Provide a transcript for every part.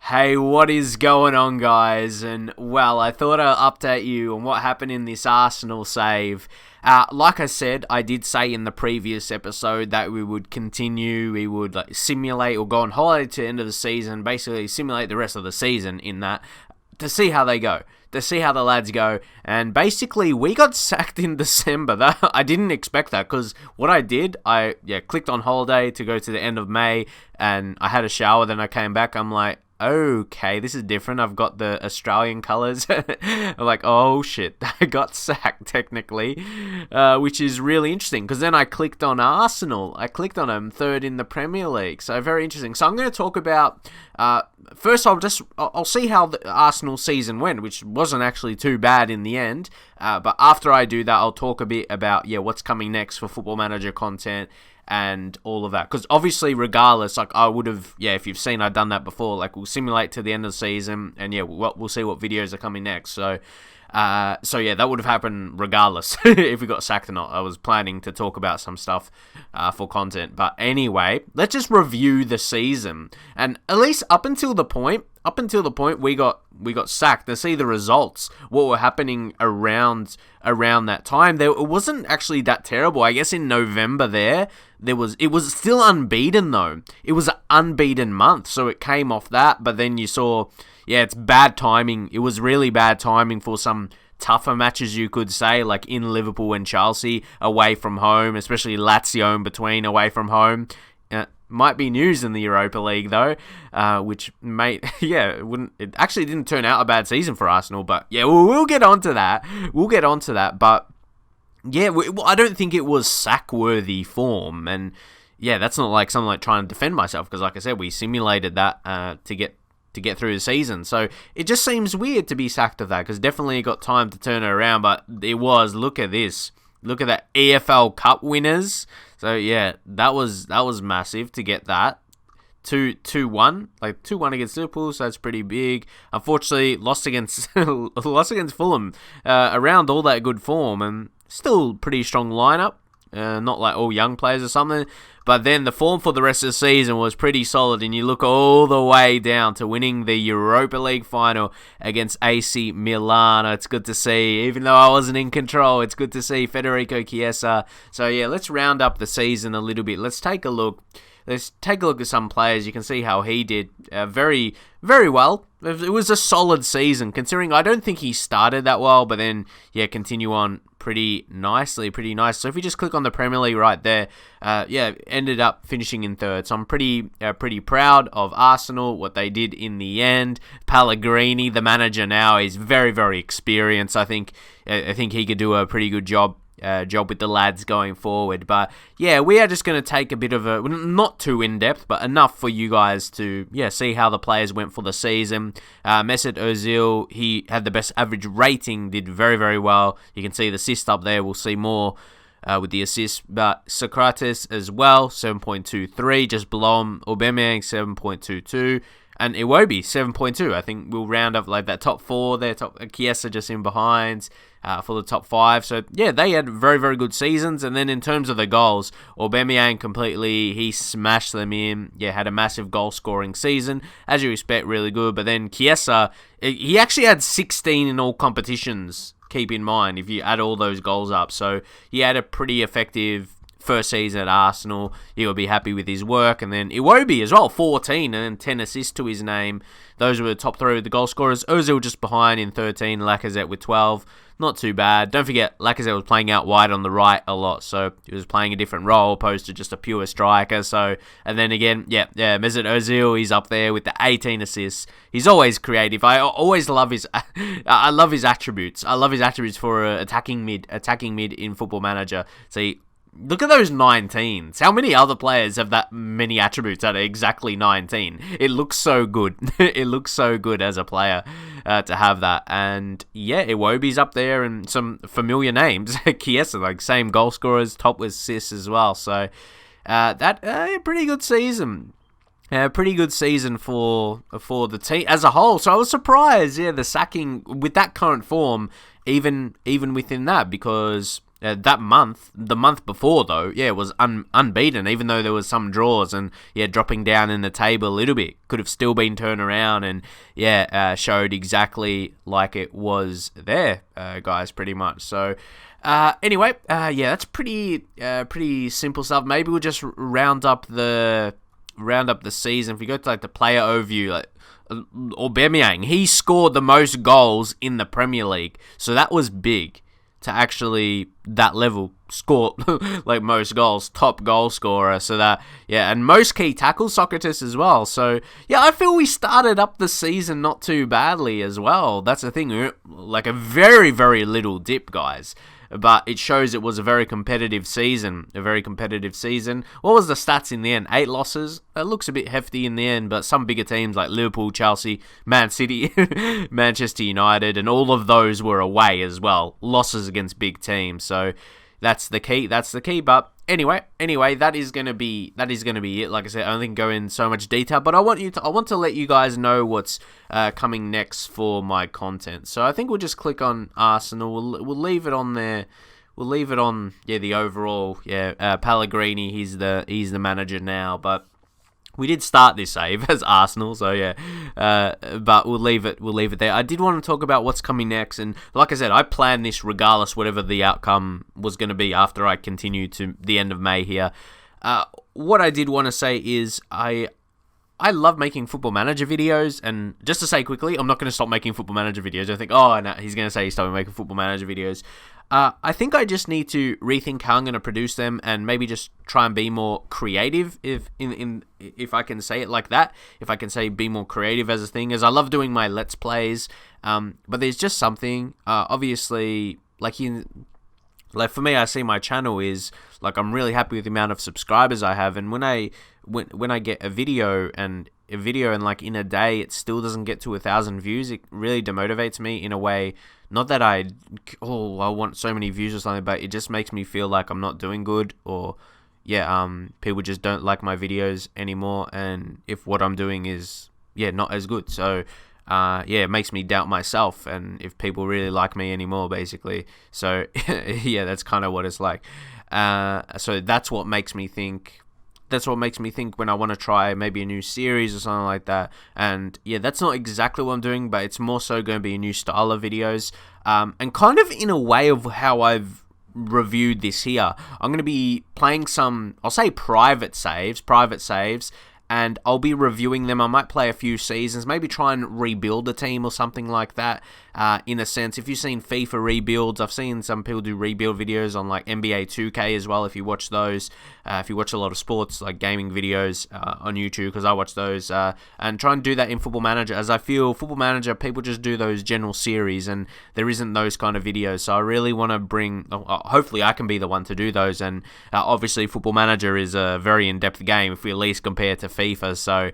Hey, what is going on, guys? And, well, I thought I'd update you on what happened in this Arsenal save. Like I said, I did say in the previous episode that we would continue, we would simulate or go on holiday to the end of the season, basically simulate the rest of the season in that, to see how they go, to see how the lads go. And basically, we got sacked in December. I didn't expect that, because what I did, I clicked on holiday to go to the end of May, and I had a shower, then I came back, I'm like, okay, this is different. I've got the Australian colours. I'm like, oh shit, I got sacked technically, which is really interesting, because then I clicked on Arsenal. I clicked on them, third in the Premier League. So very interesting. So I'm going to talk about, first I'll see how the Arsenal season went, which wasn't actually too bad in the end. But after I do that, I'll talk a bit about, what's coming next for Football Manager content and all of that, because obviously regardless, I would have, if you've seen, I've done that before, we'll simulate to the end of the season, and we'll see what videos are coming next. So that would have happened regardless if we got sacked or not. I was planning to talk about some stuff for content, but anyway, let's just review the season, and at least up until the point we got sacked, to see the results, what were happening around that time. It wasn't actually that terrible. I guess in November it was still unbeaten though. It was an unbeaten month, so it came off that, but then you saw, it's bad timing. It was really bad timing for some tougher matches, you could say, like in Liverpool and Chelsea, away from home, especially Lazio in between, away from home. Might be news in the Europa League though, which it actually didn't turn out a bad season for Arsenal, but we'll get onto that. But I don't think it was sack-worthy form, and that's not like something like trying to defend myself, because like I said, we simulated that to get through the season. So it just seems weird to be sacked of that, because definitely got time to turn it around, but it was, look at this. Look at that, EFL Cup winners. So that was massive to get that. 2-1, 2-1 against Liverpool, so that's pretty big. Unfortunately, lost against Fulham, around all that good form, and still pretty strong lineup. Not like all young players or something, but then the form for the rest of the season was pretty solid, and you look all the way down to winning the Europa League final against AC Milan. It's good to see, even though I wasn't in control, it's good to see Federico Chiesa. So let's round up the season a little bit. Let's take a look at some players. You can see how he did very, very well. It was a solid season, considering I don't think he started that well, but then, continue on pretty nice. So if you just click on the Premier League right there, ended up finishing in third. So I'm pretty proud of Arsenal, what they did in the end. Pellegrini, the manager now, is very, very experienced. I think he could do a pretty good job with the lads going forward. But we are just going to take a bit of a, not too in-depth, but enough for you guys to see how the players went for the season. Mesut Ozil, he had the best average rating, did very, very well. You can see the assist up there. We'll see more with the assist, but Socrates as well, 7.23, just below him. Aubameyang, 7.22. And Iwobi, 7.2. I think we'll round up that top four there. Chiesa just in behind for the top five. So, they had very, very good seasons. And then in terms of the goals, Aubameyang he smashed them in. Had a massive goal-scoring season. As you expect, really good. But then Chiesa, he actually had 16 in all competitions, keep in mind, if you add all those goals up. So, he had a pretty effective first season at Arsenal. He'll be happy with his work. And then Iwobi as well, 14 and then 10 assists to his name. Those were the top three of the goal scorers. Ozil just behind in 13, Lacazette with 12. Not too bad. Don't forget, Lacazette was playing out wide on the right a lot, so he was playing a different role opposed to just a pure striker. So, and then again, Mesut Ozil, he's up there with the 18 assists. He's always creative. I always love his attributes. I love his attributes for attacking mid in Football Manager. See, look at those 19s. How many other players have that many attributes that are exactly 19? It looks so good. It looks so good as a player to have that. And Iwobi's up there, and some familiar names. Chiesa, same goal scorers, top with assists as well. So pretty good season. Pretty good season for the team as a whole. So I was surprised, the sacking with that current form, even within that, because that month, the month before though, was unbeaten, even though there was some draws and dropping down in the table a little bit. Could have still been turned around and showed exactly like it was there, guys, pretty much. So anyway, that's pretty simple stuff. Maybe we'll just round up the season. If we go to like the player overview, like Aubameyang, he scored the most goals in the Premier League, so that was big. To actually that level score like most goals, top goal scorer. So that and most key tackles, Socrates as well. So I feel we started up the season not too badly as well. That's the thing, like a very, very little dip, guys. But it shows it was a very competitive season. What was the stats in the end? 8 losses. It looks a bit hefty in the end, but some bigger teams like Liverpool, Chelsea, Man City, Manchester United, and all of those were away as well. Losses against big teams. So that's the key. But anyway, that is gonna be it. Like I said, I don't think go in so much detail, but I want to let you guys know what's coming next for my content. So I think we'll just click on Arsenal. We'll leave it on there. We'll leave it on the overall Pellegrini. He's the manager now, but we did start this save as Arsenal, so but we'll leave it there. I did want to talk about what's coming next, and like I said, I planned this regardless whatever the outcome was going to be after I continue to the end of May here. What I did want to say is I love making Football Manager videos, and just to say quickly, I'm not going to stop making Football Manager videos. I think, no, he's going to say he's stopping making Football Manager videos. I think I just need to rethink how I'm going to produce them and maybe just try and be more creative, if I can say it like that. If I can say be more creative as a thing, as I love doing my Let's Plays, but there's just something, obviously, like for me, I see my channel is, like, I'm really happy with the amount of subscribers I have, and when I get a video and like in a day it still doesn't get to 1,000 views, it really demotivates me in a way. Not that I want so many views or something, but it just makes me feel like I'm not doing good, or people just don't like my videos anymore, and if what I'm doing is not as good, so it makes me doubt myself and if people really like me anymore, basically. So that's kind of what it's like. So that's what makes me think when I want to try maybe a new series or something like that. And that's not exactly what I'm doing, but it's more so going to be a new style of videos. And kind of in a way of how I've reviewed this here. I'm going to be playing some, I'll say private saves, and I'll be reviewing them. I might play a few seasons, maybe try and rebuild a team or something like that, in a sense. If you've seen FIFA rebuilds, I've seen some people do rebuild videos on like NBA 2K as well, if you watch those. If you watch a lot of sports, like gaming videos on YouTube, because I watch those, and try and do that in Football Manager, as I feel Football Manager, people just do those general series, and there isn't those kind of videos, so I really want to bring, hopefully I can be the one to do those, and obviously Football Manager is a very in-depth game, if we at least compare to FIFA, so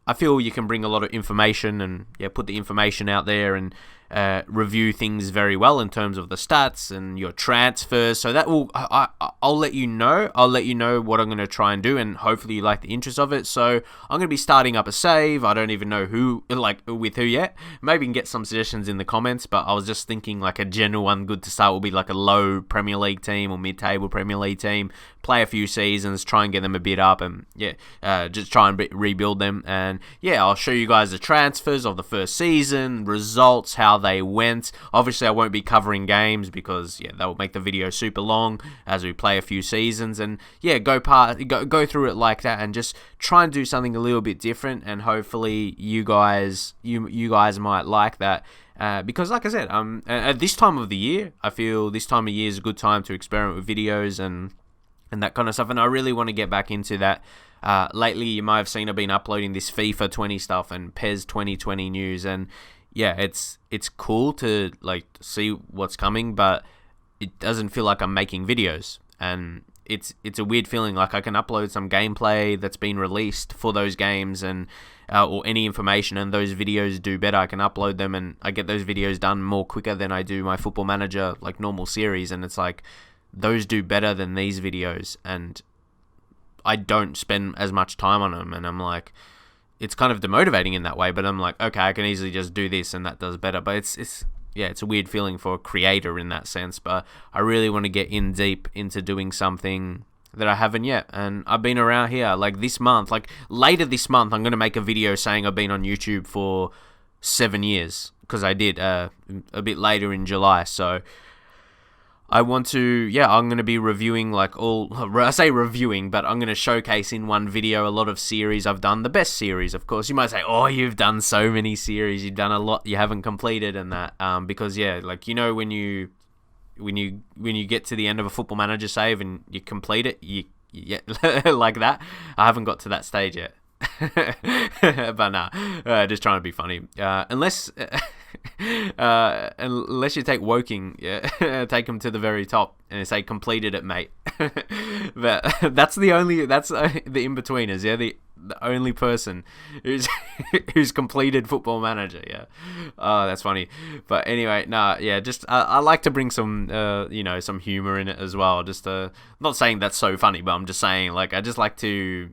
I feel you can bring a lot of information and put the information out there and review things very well in terms of the stats and your transfers. So that will, I'll let you know. I'll let you know what I'm going to try and do, and hopefully you like the interest of it. So I'm going to be starting up a save. I don't even know with who yet. Maybe you can get some suggestions in the comments, but I was just thinking like a general one good to start will be like a low Premier League team or mid-table Premier League team. Play a few seasons, try and get them a bit up, and just try and rebuild them. And I'll show you guys the transfers of the first season, results, how they went. Obviously, I won't be covering games because that will make the video super long as we play a few seasons, and go through it like that, and just try and do something a little bit different. And hopefully, you guys might like that. Because like I said, at this time of the year, I feel this time of year is a good time to experiment with videos and that kind of stuff, and I really want to get back into that. Lately, you might have seen I've been uploading this FIFA 20 stuff and PES 2020 news, and it's cool to like see what's coming, but it doesn't feel like I'm making videos, and it's a weird feeling. Like I can upload some gameplay that's been released for those games, and or any information, and those videos do better. I can upload them, and I get those videos done more quicker than I do my Football Manager like normal series, and it's like those do better than these videos, and I don't spend as much time on them, and I'm like, it's kind of demotivating in that way, but I'm like, okay, I can easily just do this and that does better. But yeah, it's a weird feeling for a creator in that sense, but I really want to get in deep into doing something that I haven't yet. And I've been around here, like this month, like later this month, I'm going to make a video saying I've been on YouTube for 7 years, because I did a bit later in July. So I want to, yeah, I'm going to be reviewing like I say reviewing, but I'm going to showcase in one video a lot of series I've done. The best series, of course. You might say, oh, you've done so many series, you've done a lot you haven't completed, and that, because yeah, like, you know, when you get to the end of a Football Manager save and you complete it, you like that. I haven't got to that stage yet. But nah, just trying to be funny. Unless you take Woking, yeah, take them to the very top and say completed it, mate. But that's the in-betweeners, yeah, the only person who's completed Football Manager, yeah. Oh, that's funny. But anyway, nah, yeah, just I like to bring some some humor in it as well. Just not saying that's so funny, but I'm just saying, like, I just like to.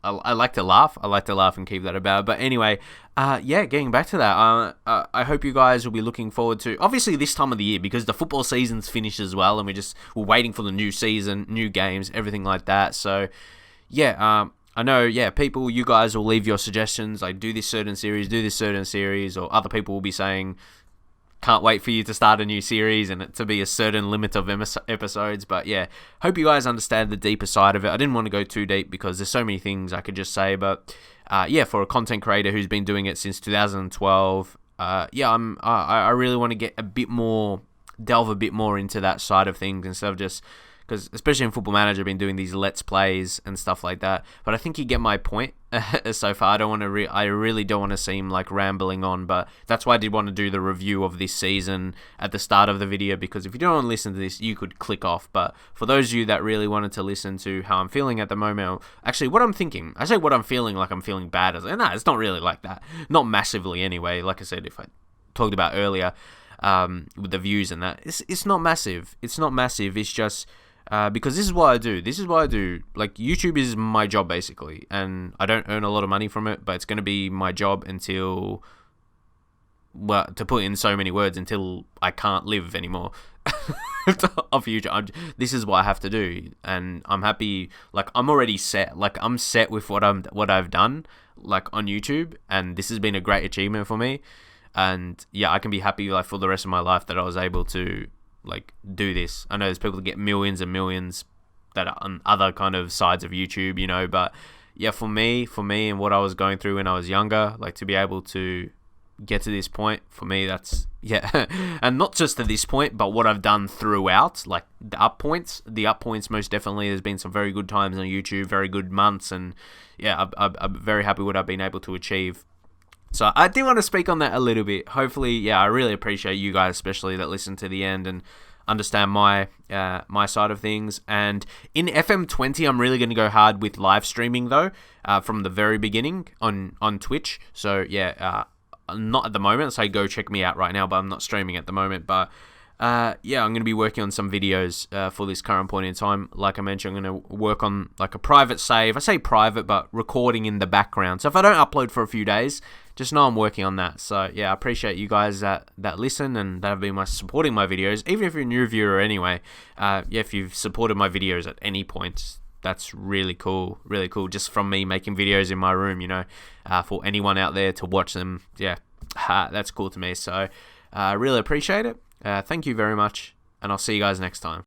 I like to laugh. I like to laugh and keep that about. But anyway, getting back to that, I hope you guys will be looking forward to, obviously, this time of the year, because the football season's finished as well, and we're waiting for the new season, new games, everything like that. So, yeah, I know, yeah, people, you guys will leave your suggestions, like do this certain series, or other people will be saying, can't wait for you to start a new series and it to be a certain limit of episodes. But yeah, hope you guys understand the deeper side of it. I didn't want to go too deep because there's so many things I could just say. But for a content creator who's been doing it since 2012, I really want to get delve a bit more into that side of things instead of just, because especially in Football Manager, I've been doing these Let's Plays and stuff like that. But I think you get my point so far. I really don't want to seem like rambling on, but that's why I did want to do the review of this season at the start of the video, because if you don't want to listen to this, you could click off. But for those of you that really wanted to listen to how I'm feeling at the moment, or actually what I'm thinking, I say what I'm feeling like I'm feeling bad. Nah, it's not really like that. Not massively anyway. Like I said, if I talked about earlier with the views and that, it's not massive. It's not massive. It's just... because this is what I do. Like, YouTube is my job, basically. And I don't earn a lot of money from it, but it's going to be my job until... Well, to put it in so many words, until I can't live anymore off YouTube. This is what I have to do. And I'm happy. Like, I'm already set. Like, I'm set with what I've done, like, on YouTube. And this has been a great achievement for me. And, yeah, I can be happy, like, for the rest of my life that I was able to... like, do this. I know there's people that get millions and millions that are on other kind of sides of YouTube, you know, but yeah, for me and what I was going through when I was younger, like, to be able to get to this point, for me, that's, yeah. And not just to this point, but what I've done throughout, like, the up points most definitely. There's been some very good times on YouTube, very good months, and yeah, I'm very happy with what I've been able to achieve. So I did want to speak on that a little bit. Hopefully, yeah, I really appreciate you guys, especially that listen to the end and understand my side of things. And in FM20, I'm really going to go hard with live streaming, though, from the very beginning on Twitch. So yeah, not at the moment, so go check me out right now, but I'm not streaming at the moment. But I'm going to be working on some videos for this current point in time. Like I mentioned, I'm going to work on like a private save. I say private, but recording in the background. So if I don't upload for a few days, just know I'm working on that. So yeah, I appreciate you guys that listen and that have been supporting my videos. Even if you're a new viewer anyway, if you've supported my videos at any point, that's really cool, really cool. Just from me making videos in my room, you know, for anyone out there to watch them, yeah, that's cool to me. So I really appreciate it. Thank you very much, and I'll see you guys next time.